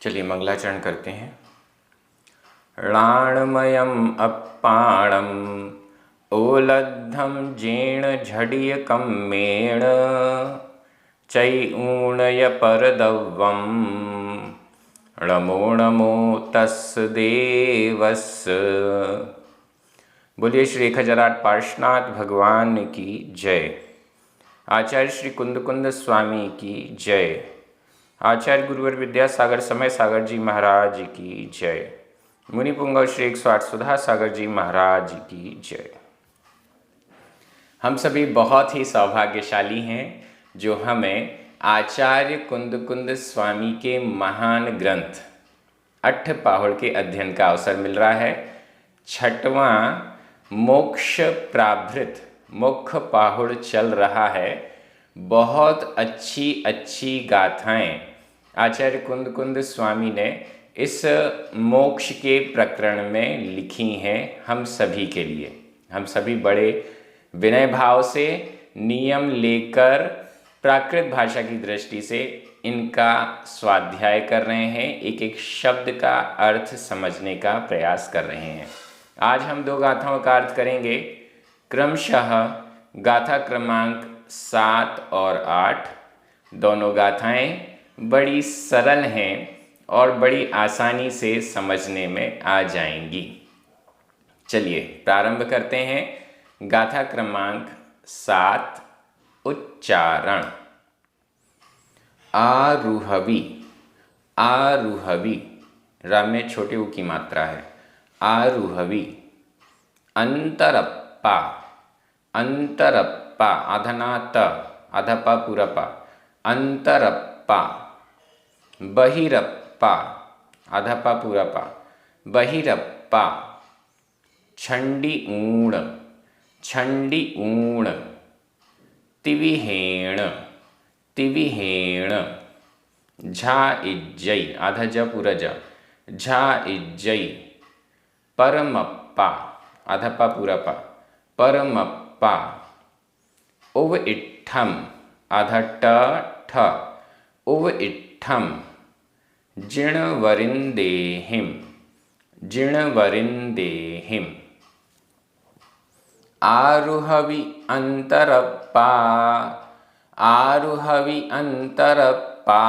चलिए मंगलाचरण करते हैं। णाणमयम् अप्पाणम् ओलद्धं जेण झडियकम्मेण चैऊणय परदव्वं नमो नमो तस् देवस्। बोलिए श्री खजराट पार्श्वनाथ भगवान की जय। आचार्य श्री कुंद कुंद स्वामी की जय। आचार्य गुरुवर विद्यासागर समय सागर जी महाराज की जय। मुनि पुंगव श्री 108 सुधा सागर जी महाराज की जय। हम सभी बहुत ही सौभाग्यशाली हैं जो हमें आचार्य कुंद कुंद स्वामी के महान ग्रंथ अट्ठपाहुड़ के अध्ययन का अवसर मिल रहा है। छठवां मोक्ष प्राभृत मुख्य पाहुड़ चल रहा है। बहुत अच्छी अच्छी गाथाएं आचार्य कुंद कुंद स्वामी ने इस मोक्ष के प्रकरण में लिखी हैं हम सभी के लिए। हम सभी बड़े विनय भाव से नियम लेकर प्राकृत भाषा की दृष्टि से इनका स्वाध्याय कर रहे हैं, एक एक शब्द का अर्थ समझने का प्रयास कर रहे हैं। आज हम दो गाथाओं का अर्थ करेंगे। क्रमशः गाथा क्रमांक 7 और 8। दोनों गाथाएं बड़ी सरल हैं और बड़ी आसानी से समझने में आ जाएंगी। चलिए प्रारंभ करते हैं। गाथा क्रमांक 7। उच्चारण। आरुहवी। आरुहवी रा में छोटे ऊ की मात्रा है। आरुहवी। अंतरप्पा। अंतरप्पा आधनात आधपा पूरा पा। अंतरप्पा। बहिरप्पा आधपा पूरा पा। बहिरप्पा। छंडी ऊण। छंडी ऊण। तिविहेण। तिविहेण। झा इज्जई आधा ज पूरा ज। झा इज्जई। परमप्पा आधा पा पूरा पा। परमप्पा। उव इट्ठम आधा ट ठ। उव इट्ठम। जिणवरिंदेहिम। जिणवरिंदेहिम। आरुहवि अंतरप्पा। आरुहवि अंतरप्पा।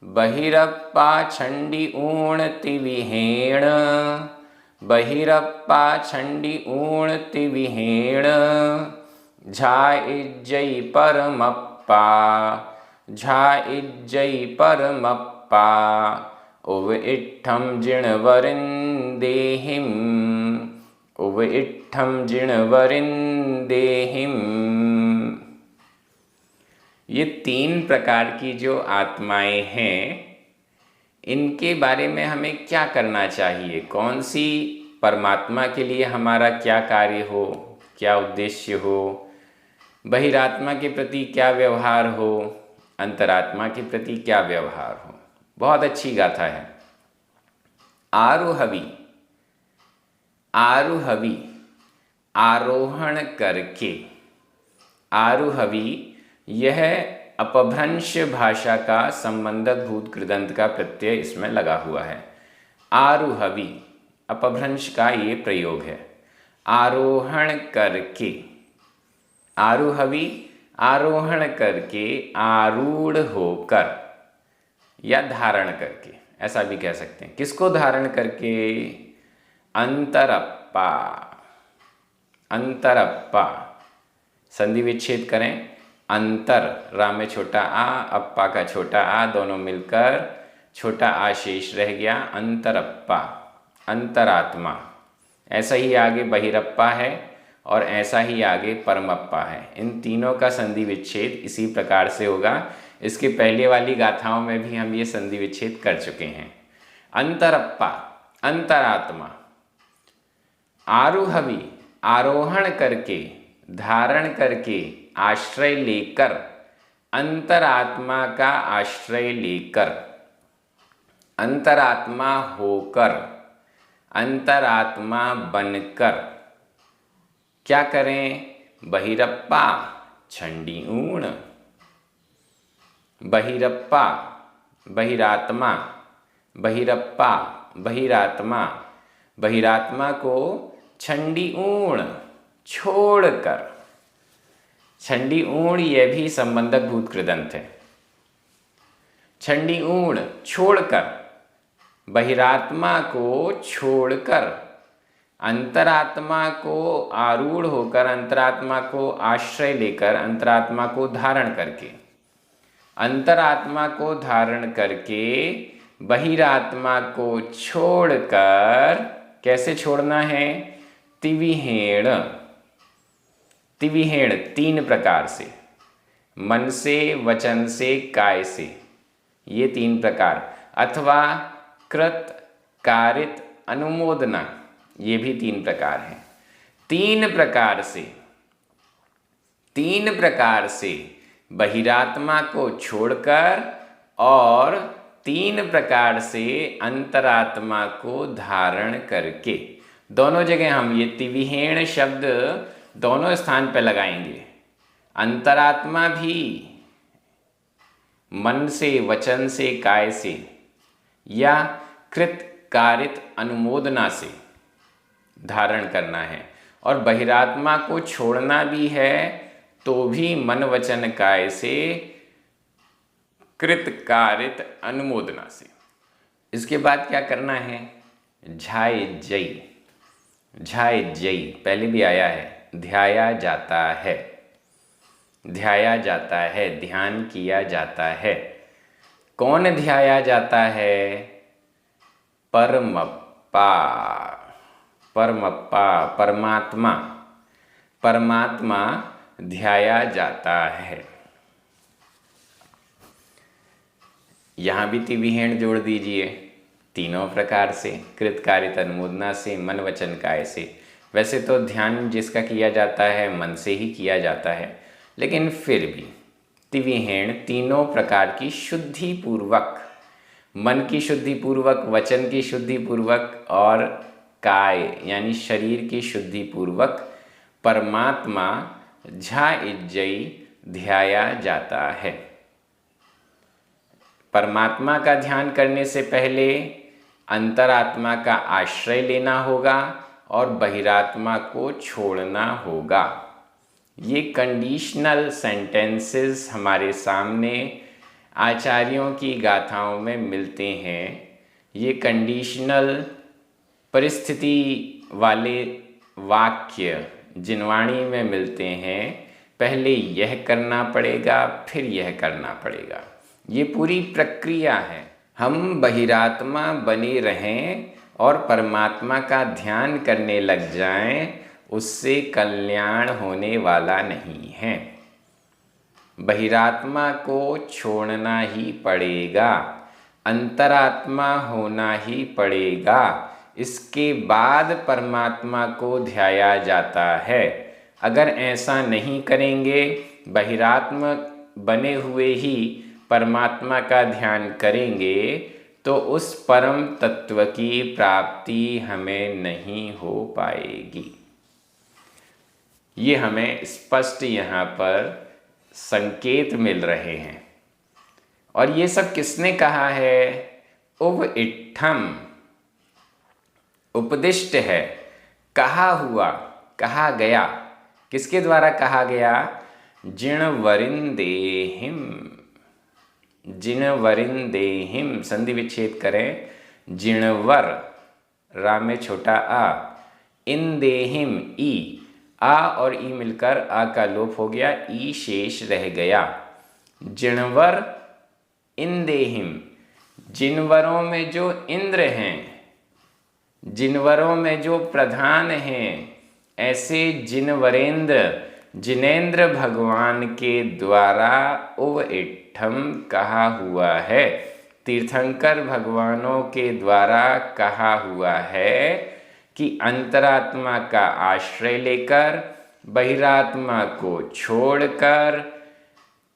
बहिरप्पा छंडी ऊण तिविहेण। बहिरप्पा छंडी ऊण तिविहेण। झा इज्जई परमप्पा। झा इज्जई परमप्पा। उव इट्ठम जिणवरिंदेहिम। उव इट्ठम जिणवरिंदेहिम। ये 3 प्रकार की जो आत्माएं हैं, इनके बारे में हमें क्या करना चाहिए, कौन सी परमात्मा के लिए हमारा क्या कार्य हो, क्या उद्देश्य हो, बहिरात्मा के प्रति क्या व्यवहार हो, अंतरात्मा के प्रति क्या व्यवहार हो। बहुत अच्छी गाथा है। आरुहवी। आरुहवी आरोहण करके। आरुहवी यह अपभ्रंश भाषा का संबंधभूत कृदंत का प्रत्यय इसमें लगा हुआ है। आरुहवी अपभ्रंश का ये प्रयोग है। आरोहण करके। आरुहवी आरोहण करके, आरूढ़ होकर या धारण करके, ऐसा भी कह सकते हैं। किसको धारण करके? अंतरप्पा। अंतरप्पा संधि विच्छेद करें। अंतर रा में छोटा आ, अप्पा का छोटा आ, दोनों मिलकर छोटा आ शेष रह गया। अंतरप्पा अंतरात्मा। ऐसा ही आगे बहिरप्पा है और ऐसा ही आगे परमप्पा है। इन तीनों का संधि विच्छेद इसी प्रकार से होगा। इसके पहले वाली गाथाओं में भी हम ये संधि विच्छेद कर चुके हैं। अंतरप्पा अंतरात्मा। आरुहवी आरोहण करके, धारण करके, आश्रय लेकर, अंतरात्मा का आश्रय लेकर, अंतरात्मा होकर, अंतरात्मा बनकर क्या करें? बहिरप्पा छंडी ऊण। बहिरप्पा बहिरात्मा बहिरप्पा, बहिरात्मा, बहिरात्मा को छंडी ऊण छोड़कर, छंडी ऊण यह भी संबंधक भूत कृदंत है। छंडी ऊण छोड़कर, बहिरात्मा को छोड़कर, अंतरात्मा को आरूढ़ होकर, अंतरात्मा को आश्रय लेकर, अंतरात्मा को धारण करके, अंतरात्मा को धारण करके बहिरात्मा को छोड़कर, कैसे छोड़ना है? तिविहेण, तिविहेण 3 प्रकार से, मन से, वचन से, काय से, ये 3 प्रकार, अथवा कृत, कारित, अनुमोदना, ये भी 3 प्रकार हैं। 3 प्रकार से, 3 प्रकार से बहिरात्मा को छोड़कर और 3 प्रकार से अंतरात्मा को धारण करके, दोनों जगह हम ये तिविहेण शब्द दोनों स्थान पर लगाएंगे। अंतरात्मा भी मन से, वचन से, काय से या कृत, कारित, अनुमोदना से धारण करना है, और बहिरात्मा को छोड़ना भी है तो भी मन, वचन, काय से, कृत, कारित, अनुमोदना से। इसके बाद क्या करना है? झाय जय, झाय जय पहले भी आया है, ध्याया जाता है, ध्याया जाता है, ध्यान किया जाता है। कौन ध्याया जाता है? परमप्पा, परमप्पा, परमात्मा, परमात्मा ध्याया जाता है। यहाँ भी तिविहेण जोड़ दीजिए, तीनों प्रकार से, कृत, कारित, अनुमोदना से, मन, वचन, काय से। वैसे तो ध्यान जिसका किया जाता है मन से ही किया जाता है, लेकिन फिर भी तिविहेण तीनों प्रकार की शुद्धि पूर्वक, मन की शुद्धि पूर्वक, वचन की शुद्धि पूर्वक और काय यानी शरीर की शुद्धि पूर्वक परमात्मा झा इज्जई ध्याया जाता है। परमात्मा का ध्यान करने से पहले अंतरात्मा का आश्रय लेना होगा और बहिरात्मा को छोड़ना होगा। ये कंडीशनल सेंटेंसेस हमारे सामने आचार्यों की गाथाओं में मिलते हैं। ये कंडीशनल परिस्थिति वाले वाक्य जिनवाणी में मिलते हैं। पहले यह करना पड़ेगा, फिर यह करना पड़ेगा। ये पूरी प्रक्रिया है। हम बहिरात्मा बने रहें और परमात्मा का ध्यान करने लग जाएं, उससे कल्याण होने वाला नहीं है। बहिरात्मा को छोड़ना ही पड़ेगा, अंतरात्मा होना ही पड़ेगा। इसके बाद परमात्मा को ध्याया जाता है। अगर ऐसा नहीं करेंगे, बहिरात्मा बने हुए ही परमात्मा का ध्यान करेंगे, तो उस परम तत्व की प्राप्ति हमें नहीं हो पाएगी। ये हमें स्पष्ट यहाँ पर संकेत मिल रहे हैं। और ये सब किसने कहा है? उप-इट्ठम, उपदिष्ट है, कहा हुआ, कहा गया। किसके द्वारा कहा गया? जिणवरिंदेहिम, जिणवरिंदेहिम, संधि विच्छेद करें। जिणवर, रा में छोटा आ, इंदेहिम, ई, आ और ई मिलकर आ का लोप हो गया, ई शेष रह गया। जिणवर इंदेहिम, जिनवरों में जो इंद्र हैं, जिनवरों में जो प्रधान हैं, ऐसे जिनवरेंद्र, जिनेंद्र भगवान के द्वारा उप-इट्ठम कहा हुआ है। तीर्थंकर भगवानों के द्वारा कहा हुआ है कि अंतरात्मा का आश्रय लेकर, बहिरात्मा को छोड़कर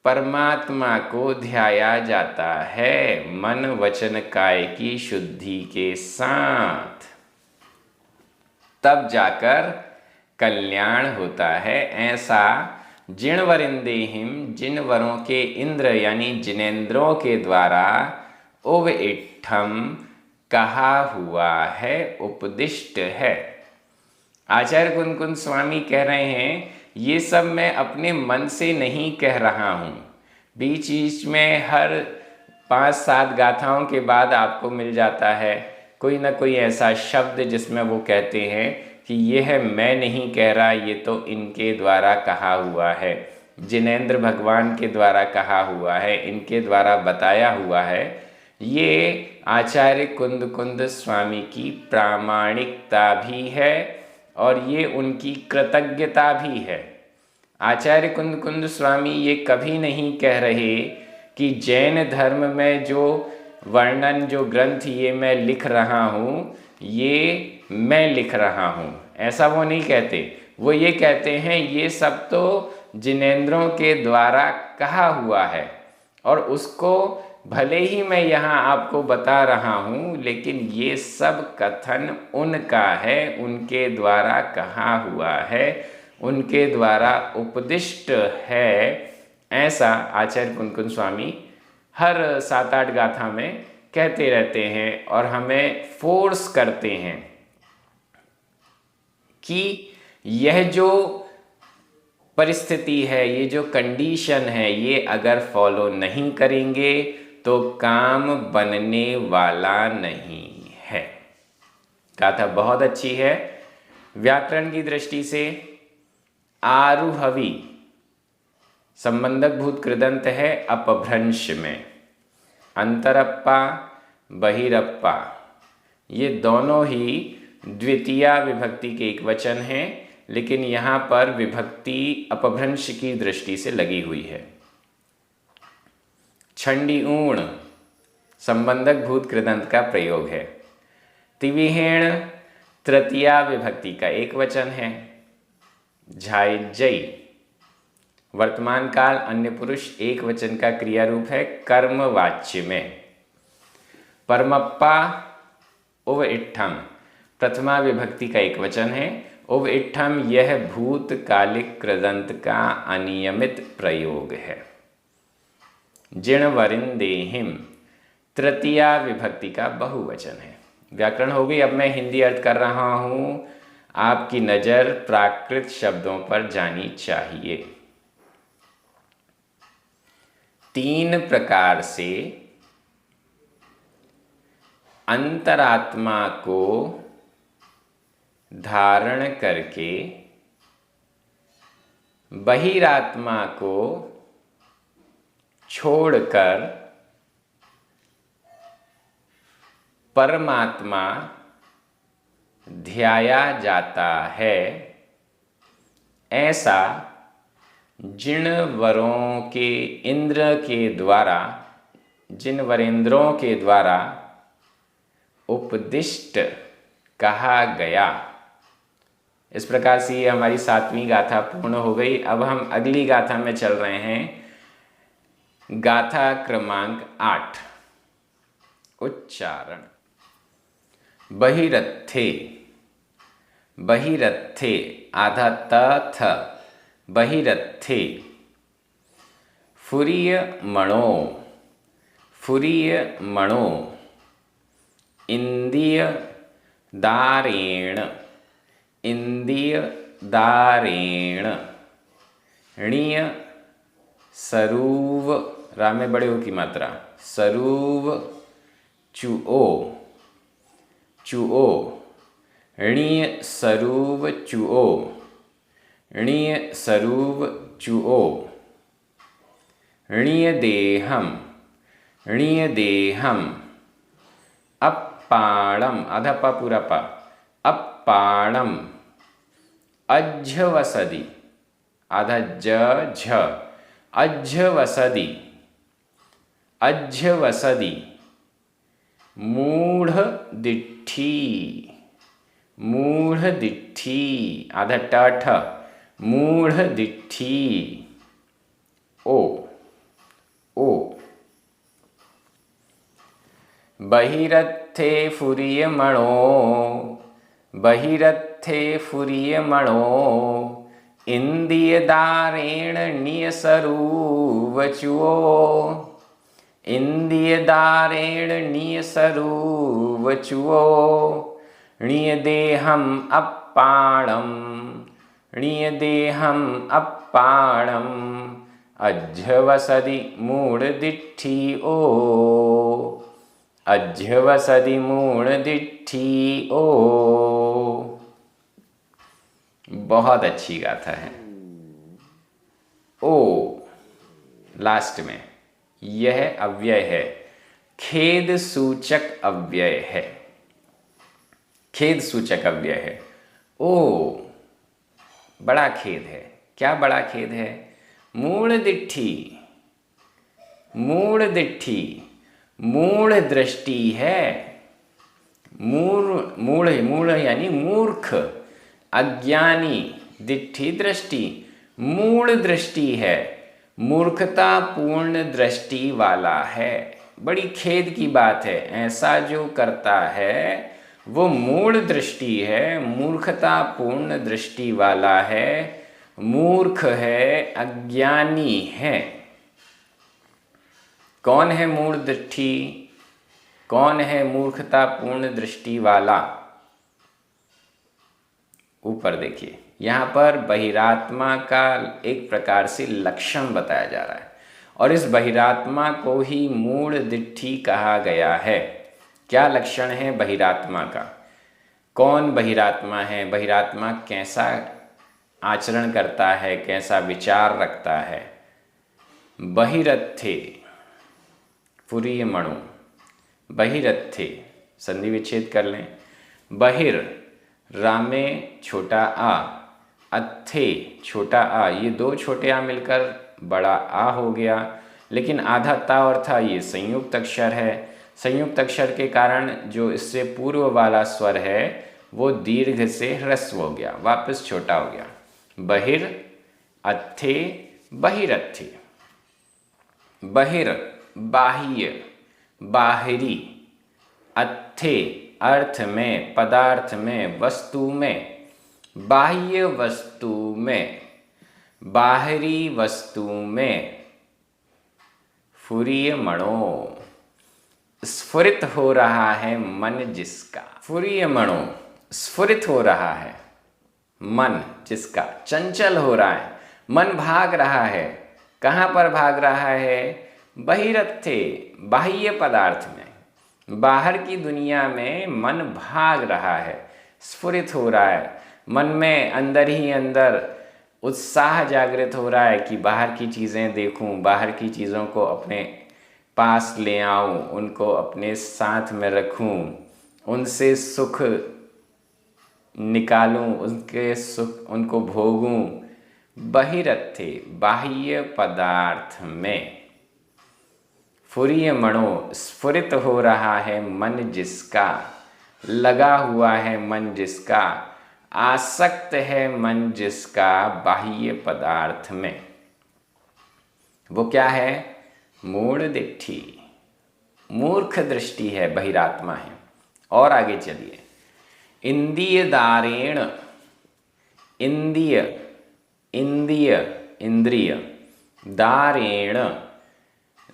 परमात्मा को ध्याया जाता है, मन वचन काय की शुद्धि के साथ। तब जाकर कल्याण होता है। ऐसा जिणवरिंदेहिम, जिनवरों के इंद्र यानी जिनेंद्रों के द्वारा उप-इट्ठम कहा हुआ है, उपदिष्ट है। आचार्य कुंद कुंद स्वामी कह रहे हैं ये सब मैं अपने मन से नहीं कह रहा हूँ। बीच बीच में हर 5-7 गाथाओं के बाद आपको मिल जाता है कोई ना कोई ऐसा शब्द जिसमें वो कहते हैं कि यह मैं नहीं कह रहा, ये तो इनके द्वारा कहा हुआ है, जिनेंद्र भगवान के द्वारा कहा हुआ है, इनके द्वारा बताया हुआ है। ये आचार्य कुंद कुंद स्वामी की प्रामाणिकता भी है और ये उनकी कृतज्ञता भी है। आचार्य कुंद कुंद स्वामी ये कभी नहीं कह रहे कि जैन धर्म में जो वर्णन, जो ग्रंथ ये मैं लिख रहा हूँ, ये मैं लिख रहा हूँ, ऐसा वो नहीं कहते। वो ये कहते हैं ये सब तो जिनेंद्रों के द्वारा कहा हुआ है और उसको भले ही मैं यहाँ आपको बता रहा हूँ, लेकिन ये सब कथन उनका है, उनके द्वारा कहा हुआ है, उनके द्वारा उपदिष्ट है। ऐसा आचार्य कुंद कुंद स्वामी हर 7-8 गाथा में कहते रहते हैं और हमें फोर्स करते हैं कि यह जो परिस्थिति है, ये जो कंडीशन है, ये अगर फॉलो नहीं करेंगे तो काम बनने वाला नहीं है। गाथा बहुत अच्छी है। व्याकरण की दृष्टि से आरुहवी संबंधक भूत कृदंत है अपभ्रंश में। अंतरप्पा, बहिरप्पा, ये दोनों ही द्वितीया विभक्ति के एक वचन हैं, लेकिन यहाँ पर विभक्ति अपभ्रंश की दृष्टि से लगी हुई है। छंडी ऊण संबंधक भूत कृदंत का प्रयोग है। तिविहेण तृतीया विभक्ति का एक वचन है। झाई जई वर्तमान काल अन्य पुरुष एक वचन का क्रिया रूप है कर्म वाच्य में। परमप्पा उव इट्ठम प्रथमा विभक्ति का एक वचन है। उव इट्ठम यह भूतकालिक कृदंत का अनियमित प्रयोग है। जिणवरिंदेहिम तृतीया विभक्ति का बहुवचन है। व्याकरण हो गई। अब मैं हिंदी अर्थ कर रहा हूँ। आपकी नज़र प्राकृत शब्दों पर जानी चाहिए। 3 प्रकार से अंतरात्मा को धारण करके बहिरात्मा को छोड़कर परमात्मा ध्याया जाता है, ऐसा जिनवरों के इंद्र के द्वारा, जिनवरेंद्रों के द्वारा उपदिष्ट कहा गया। इस प्रकार से ये हमारी 7वीं गाथा पूर्ण हो गई। अब हम अगली गाथा में चल रहे हैं। गाथा क्रमांक 8। उच्चारण। बहिरत्थे, बहिरत्थे आधा त थ, बहिरत्थे। फुरीय मणो, फुरीय मणो। इंदीय दारेण, इंदीय दारेण। णीय सरूव, रा में बड़े हो की मात्रा, सरूव चुओ, चुओ। णीय सरूव चुओ, णीय सरूव चुओ। णीय देहम, णीय देहम। अप्पाणम आधा पा पूरा पा, अप्पाणम। अज्झवसदि आधा ज झ, अज्झवसदि, अज्झवसदि। मूढ़ दिट्ठी, मूढ़ दिट्ठी आधा ट ठ, मूढ़ दिट्ठी। ओ, ओ। बहिरत्थे फुरीयमणो, बहिरत्थे फुरीयमणो। इंदीयदारेण नियसरूवचुओ, इंद्रियदारेण णीयसरुवचुओ णीयदेहम् अप्पाणम् णीयदेहम् अप्पाणम् अध्यवसदि मूढ़दिट्ठी ओ अध्यवसदि मूढ़दिट्ठी ओ। बहुत अच्छी गाथा है। ओ लास्ट में यह अव्यय है, खेद सूचक अव्यय है, खेद सूचक अव्यय है। ओ बड़ा खेद है। क्या बड़ा खेद है? मूढ़दिट्ठी, मूढ़दिट्ठी मूढ़ दृष्टि है। मूढ़ मूढ़ यानी मूर्ख, अज्ञानी, दिट्ठी दृष्टि, मूढ़ दृष्टि है, मूर्खता पूर्ण दृष्टि वाला है। बड़ी खेद की बात है, ऐसा जो करता है वो मूढ़ दृष्टि है, मूर्खता पूर्ण दृष्टि वाला है, मूर्ख है, अज्ञानी है। कौन है मूढ़ दृष्टि? कौन है मूर्खता पूर्ण दृष्टि वाला? ऊपर देखिए, यहाँ पर बहिरात्मा का एक प्रकार से लक्षण बताया जा रहा है और इस बहिरात्मा को ही मूढ़ दिट्ठी कहा गया है। क्या लक्षण है बहिरात्मा का? कौन बहिरात्मा है? बहिरात्मा कैसा आचरण करता है, कैसा विचार रखता है? बहिरत्थे फुरीयमणु, बहिरत्थे संधि विच्छेद कर लें। बहिर रामे छोटा आ, अत्थे छोटा आ, ये दो छोटे आ मिलकर बड़ा आ हो गया, लेकिन आधा ता और था ये संयुक्त अक्षर है। संयुक्त अक्षर के कारण जो इससे पूर्व वाला स्वर है वो दीर्घ से ह्रस्व हो गया, वापस छोटा हो गया। बहिर अत्थे बहिरत्थे। बहिर बाह्य, बाहरी, अत्थे अर्थ में, पदार्थ में, वस्तु में, बाह्य वस्तु में, बाहरी वस्तु में। फुरीयमणो स्फुरित हो रहा है मन जिसका। फुरीयमणो स्फुरित हो रहा है मन जिसका, चंचल हो रहा है, मन भाग रहा है। कहाँ पर भाग रहा है? बहिरत्थे बाह्य पदार्थ में, बाहर की दुनिया में मन भाग रहा है, स्फुरित हो रहा है। मन में अंदर ही अंदर उत्साह जागृत हो रहा है कि बाहर की चीज़ें देखूं, बाहर की चीज़ों को अपने पास ले आऊं, उनको अपने साथ में रखूं, उनसे सुख निकालूं, उनके सुख उनको भोगूं। बहिरत्थे बाह्य पदार्थ में। फुरीयमणो स्फुरित हो रहा है मन जिसका, लगा हुआ है मन जिसका, आसक्त है मन जिसका बाह्य पदार्थ में। वो क्या है? मूढ़ दिट्ठी, मूर्ख दृष्टि है, बहिरात्मा है। और आगे चलिए। इंद्रिय दारेण, इंद्रिय इंद्रिय इंद्रिय, दारेण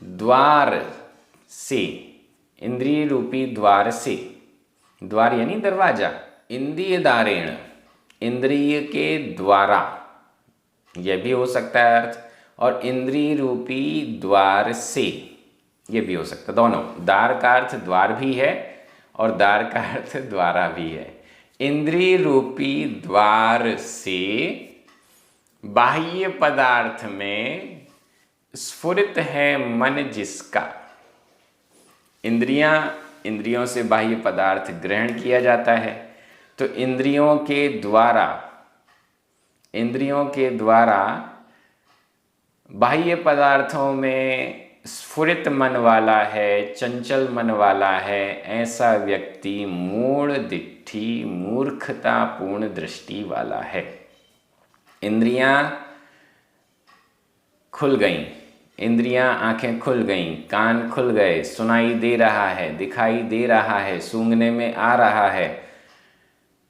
द्वार से, इंद्रिय रूपी द्वार से, द्वार यानी दरवाजा। इंद्रिय दारेण इंद्रिय के द्वारा, यह भी हो सकता है अर्थ, और इंद्रिय रूपी द्वार से ये भी हो सकता है। दोनों, द्वार का अर्थ द्वार भी है और द्वार का अर्थ द्वारा भी है। इंद्रिय रूपी द्वार से बाह्य पदार्थ में स्फुरित है मन जिसका। इंद्रियों से बाह्य पदार्थ ग्रहण किया जाता है, तो इंद्रियों के द्वारा बाह्य पदार्थों में स्फुरित मन वाला है, चंचल मन वाला है, ऐसा व्यक्ति मूढ़ दिट्ठी, मूर्खता पूर्ण दृष्टि वाला है। इंद्रियां खुल गईं, इंद्रियां, आंखें खुल गईं, कान खुल गए, सुनाई दे रहा है, दिखाई दे रहा है, सूंघने में आ रहा है,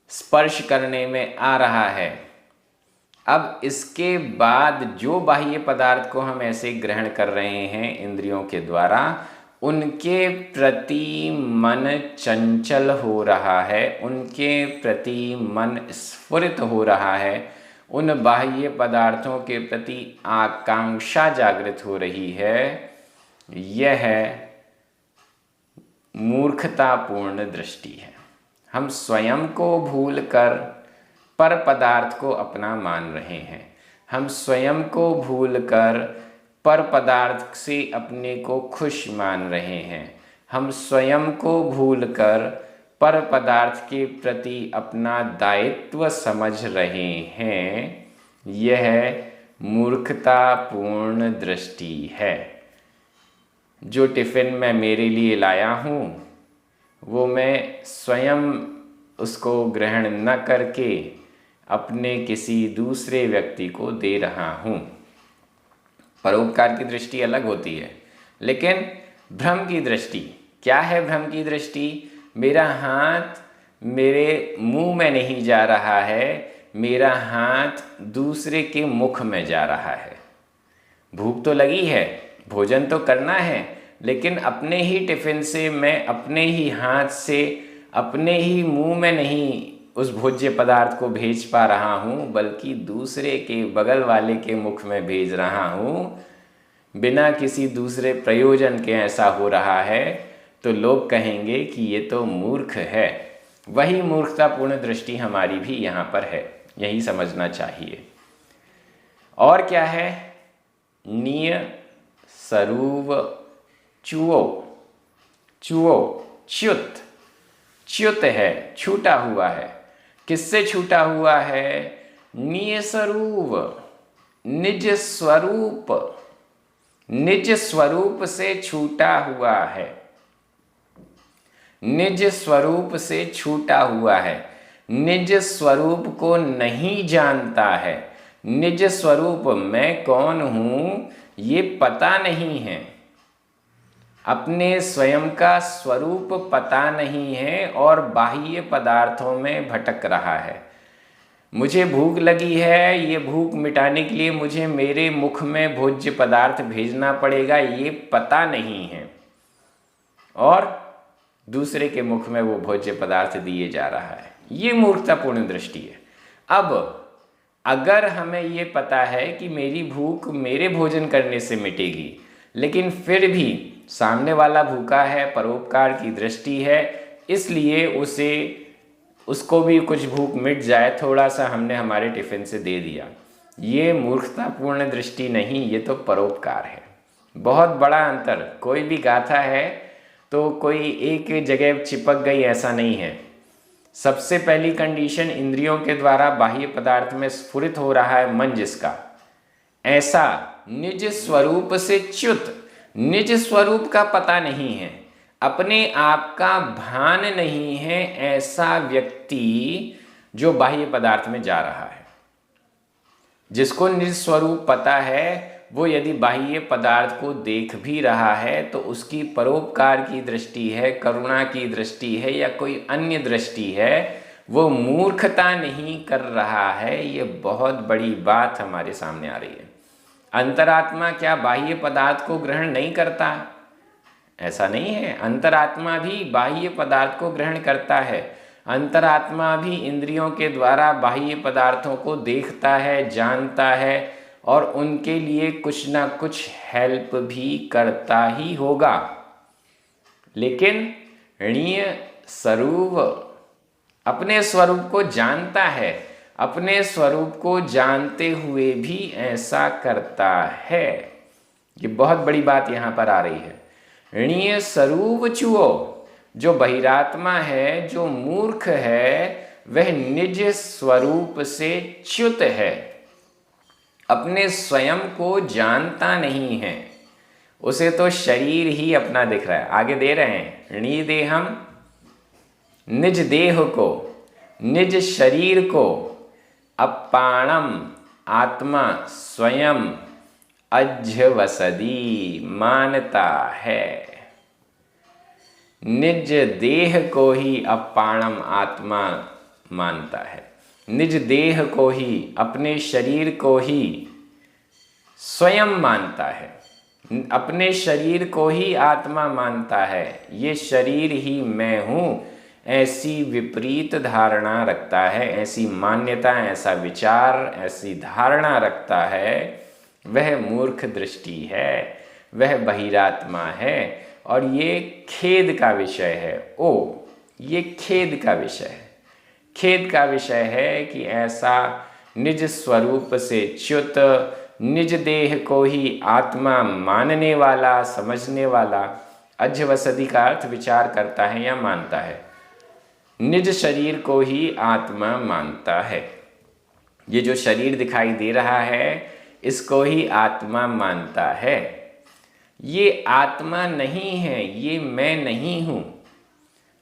स्पर्श करने में आ रहा है, अब इसके बाद जो बाह्य पदार्थ को हम ऐसे ग्रहण कर रहे हैं इंद्रियों के द्वारा, उनके प्रति मन चंचल हो रहा है, उनके प्रति मन स्फुरित हो रहा है, उन बाह्य पदार्थों के प्रति आकांक्षा जागृत हो रही है। यह मूर्खतापूर्ण दृष्टि है। हम स्वयं को भूलकर पर पदार्थ को अपना मान रहे हैं। हम स्वयं को भूलकर पर पदार्थ से अपने को खुश मान रहे हैं। हम स्वयं को भूलकर पर पदार्थ के प्रति अपना दायित्व समझ रहे हैं। यह मूर्खतापूर्ण दृष्टि है। जो टिफ़िन मैं मेरे लिए लाया हूँ वो मैं स्वयं उसको ग्रहण न करके अपने किसी दूसरे व्यक्ति को दे रहा हूँ। परोपकार की दृष्टि अलग होती है। लेकिन भ्रम की दृष्टि क्या है? भ्रम की दृष्टि, मेरा हाथ मेरे मुंह में नहीं जा रहा है, मेरा हाथ दूसरे के मुख में जा रहा है। भूख तो लगी है, भोजन तो करना है, लेकिन अपने ही टिफ़िन से मैं अपने ही हाथ से अपने ही मुंह में नहीं उस भोज्य पदार्थ को भेज पा रहा हूँ, बल्कि दूसरे के बगल वाले के मुख में भेज रहा हूँ। बिना किसी दूसरे प्रयोजन के ऐसा हो रहा है तो लोग कहेंगे कि ये तो मूर्ख है। वही मूर्खतापूर्ण दृष्टि हमारी भी यहाँ पर है, यही समझना चाहिए। और क्या है? निय सरूव चुओ, चुओ च्युत, च्युत है, छूटा हुआ है। किससे छूटा हुआ है? निय स्वरूप, निज स्वरूप, निज स्वरूप से छूटा हुआ है। निज स्वरूप से छूटा हुआ है। निज स्वरूप को नहीं जानता है। निज स्वरूप मैं कौन हूँ ये पता नहीं है। अपने स्वयं का स्वरूप पता नहीं है और बाह्य पदार्थों में भटक रहा है। मुझे भूख लगी है, ये भूख मिटाने के लिए मुझे मेरे मुख में भोज्य पदार्थ भेजना पड़ेगा, ये पता नहीं है, और दूसरे के मुख में वो भोज्य पदार्थ दिए जा रहा है। ये मूर्खतापूर्ण दृष्टि है। अब अगर हमें ये पता है कि मेरी भूख मेरे भोजन करने से मिटेगी, लेकिन फिर भी सामने वाला भूखा है, परोपकार की दृष्टि है, इसलिए उसको भी कुछ भूख मिट जाए, थोड़ा सा हमने हमारे टिफ़िन से दे दिया, ये मूर्खतापूर्ण दृष्टि नहीं, ये तो परोपकार है। बहुत बड़ा अंतर। कोई भी गाथा है तो कोई एक जगह चिपक गई ऐसा नहीं है। सबसे पहली कंडीशन, इंद्रियों के द्वारा बाह्य पदार्थ में स्फुरित हो रहा है मन जिसका, ऐसा निज स्वरूप से च्युत, निज स्वरूप का पता नहीं है, अपने आप का भान नहीं है, ऐसा व्यक्ति जो बाह्य पदार्थ में जा रहा है। जिसको निज स्वरूप पता है वो यदि बाह्य पदार्थ को देख भी रहा है तो उसकी परोपकार की दृष्टि है, करुणा की दृष्टि है या कोई अन्य दृष्टि है, वो मूर्खता नहीं कर रहा है। ये बहुत बड़ी बात हमारे सामने आ रही है। अंतरात्मा क्या बाह्य पदार्थ को ग्रहण नहीं करता? ऐसा नहीं है। अंतरात्मा भी बाह्य पदार्थ को ग्रहण करता है। अंतरात्मा भी इंद्रियों के द्वारा बाह्य पदार्थों को देखता है, जानता है, और उनके लिए कुछ ना कुछ हेल्प भी करता ही होगा। लेकिन णीय स्वरूप अपने स्वरूप को जानता है, अपने स्वरूप को जानते हुए भी ऐसा करता है। ये बहुत बड़ी बात यहाँ पर आ रही है। णीय स्वरूप चुओ, जो बहिरात्मा है, जो मूर्ख है, वह निज स्वरूप से च्युत है, अपने स्वयं को जानता नहीं है। उसे तो शरीर ही अपना दिख रहा है। आगे दे रहे हैं, णी देहम, निज देह को, निज शरीर को, अपाणम आत्मा स्वयं अध्यवसदी मानता है। निज देह को ही अपाणम आत्मा मानता है। निज देह को ही, अपने शरीर को ही स्वयं मानता है, अपने शरीर को ही आत्मा मानता है, ये शरीर ही मैं हूँ, ऐसी विपरीत धारणा रखता है, ऐसी मान्यता, ऐसा विचार, ऐसी धारणा रखता है, वह मूर्ख दृष्टि है, वह बहिरात्मा है। और ये खेद का विषय है। ये खेद का विषय है। खेद का विषय है कि ऐसा निज स्वरूप से च्युत, निज देह को ही आत्मा मानने वाला, समझने वाला, अध्यवसति का अर्थ विचार करता है या मानता है, निज शरीर को ही आत्मा मानता है। ये जो शरीर दिखाई दे रहा है इसको ही आत्मा मानता है। ये आत्मा नहीं है, ये मैं नहीं हूँ।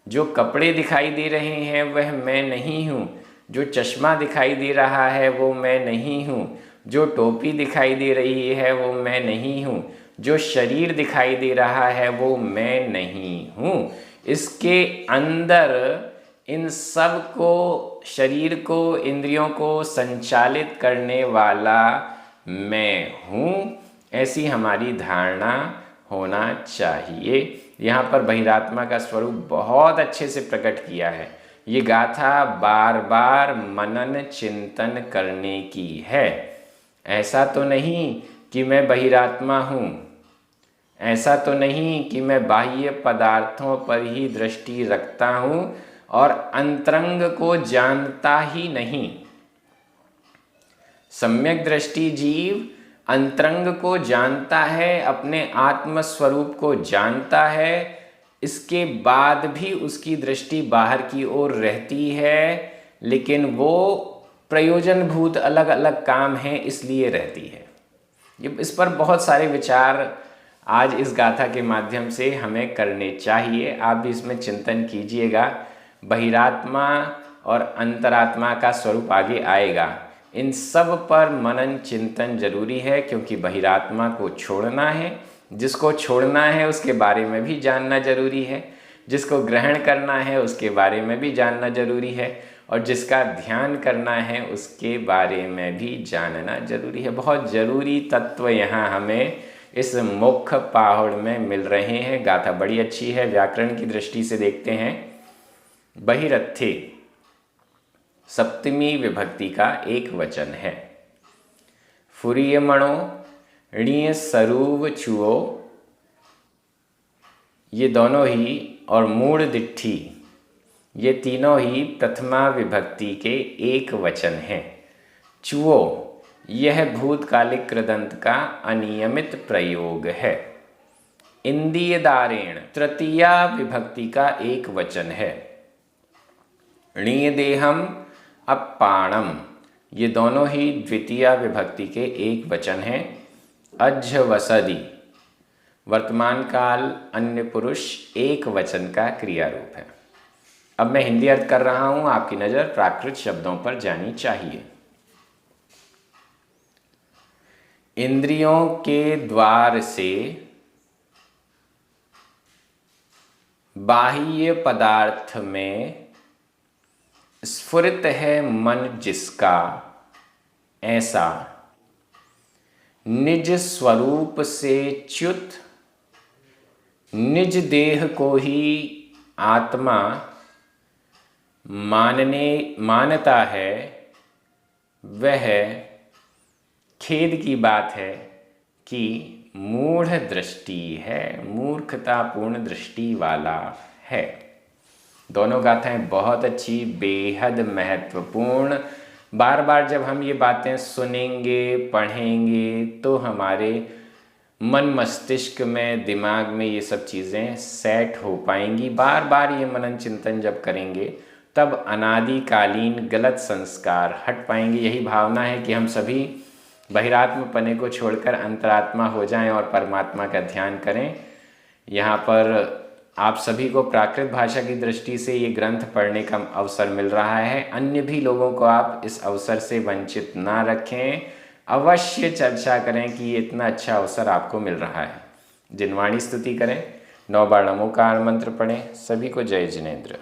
जो कपड़े दिखाई दे रहे हैं वह मैं नहीं हूँ, जो चश्मा दिखाई दे रहा है वो मैं नहीं हूँ, जो टोपी दिखाई दे रही है वो मैं नहीं हूँ, जो शरीर दिखाई दे रहा है वो मैं नहीं हूँ। इसके अंदर इन सब को, शरीर को, इंद्रियों को संचालित करने वाला मैं हूँ, ऐसी हमारी धारणा होना चाहिए। यहाँ पर बहिरात्मा का स्वरूप बहुत अच्छे से प्रकट किया है। ये गाथा बार बार मनन चिंतन करने की है। ऐसा तो नहीं कि मैं बहिरात्मा हूँ, ऐसा तो नहीं कि मैं बाह्य पदार्थों पर ही दृष्टि रखता हूँ और अंतरंग को जानता ही नहीं। सम्यक दृष्टि जीव अंतरंग को जानता है, अपने आत्म स्वरूप को जानता है, इसके बाद भी उसकी दृष्टि बाहर की ओर रहती है, लेकिन वो प्रयोजनभूत अलग अलग काम हैं इसलिए रहती है। ये इस पर बहुत सारे विचार आज इस गाथा के माध्यम से हमें करने चाहिए। आप भी इसमें चिंतन कीजिएगा। बहिरात्मा और अंतरात्मा का स्वरूप आगे आएगा। इन सब पर मनन चिंतन जरूरी है, क्योंकि बहिरात्मा को छोड़ना है। जिसको छोड़ना है उसके बारे में भी जानना जरूरी है, जिसको ग्रहण करना है उसके बारे में भी जानना जरूरी है, और जिसका ध्यान करना है उसके बारे में भी जानना जरूरी है। बहुत जरूरी तत्व यहाँ हमें इस मुख पाहुड़ में मिल रहे हैं। गाथा बड़ी अच्छी है। व्याकरण की दृष्टि से देखते हैं। बहिरथे सप्तमी विभक्ति का एक वचन है। फुरियमणो णीय सरूव चुओ, ये दोनों ही, और मूढ़ दिट्ठी, ये तीनों ही प्रथमा विभक्ति के एक वचन हैं। चुओ यह भूतकालिक कृदंत का अनियमित प्रयोग है। इंदीयदारेण तृतीया विभक्ति का एक वचन है। णीय देहम अपाणम, ये दोनों ही द्वितीया विभक्ति के एक वचन हैं। अज्झवसदि वर्तमान काल अन्य पुरुष एक वचन का क्रिया रूप है। अब मैं हिंदी अर्थ कर रहा हूं, आपकी नजर प्राकृत शब्दों पर जानी चाहिए। इंद्रियों के द्वार से बाह्य पदार्थ में स्फुरित है मन जिसका, ऐसा निज स्वरूप से च्युत निज देह को ही आत्मा मानता है, वह खेद की बात है कि मूढ़ दृष्टि है, मूर्खतापूर्ण दृष्टि वाला है। दोनों गाथाएं बहुत अच्छी, बेहद महत्वपूर्ण। बार बार जब हम ये बातें सुनेंगे, पढ़ेंगे, तो हमारे मन मस्तिष्क में, दिमाग में ये सब चीज़ें सेट हो पाएंगी। बार बार ये मनन चिंतन जब करेंगे तब अनादिकालीन गलत संस्कार हट पाएंगे। यही भावना है कि हम सभी बहिरात्म पने को छोड़कर अंतरात्मा हो जाएं और परमात्मा का ध्यान करें। यहाँ पर आप सभी को प्राकृत भाषा की दृष्टि से ये ग्रंथ पढ़ने का अवसर मिल रहा है। अन्य भी लोगों को आप इस अवसर से वंचित ना रखें। अवश्य चर्चा करें कि ये इतना अच्छा अवसर आपको मिल रहा है। जिनवाणी स्तुति करें, 9 बार नमोकार मंत्र पढ़ें। सभी को जय जिनेंद्र।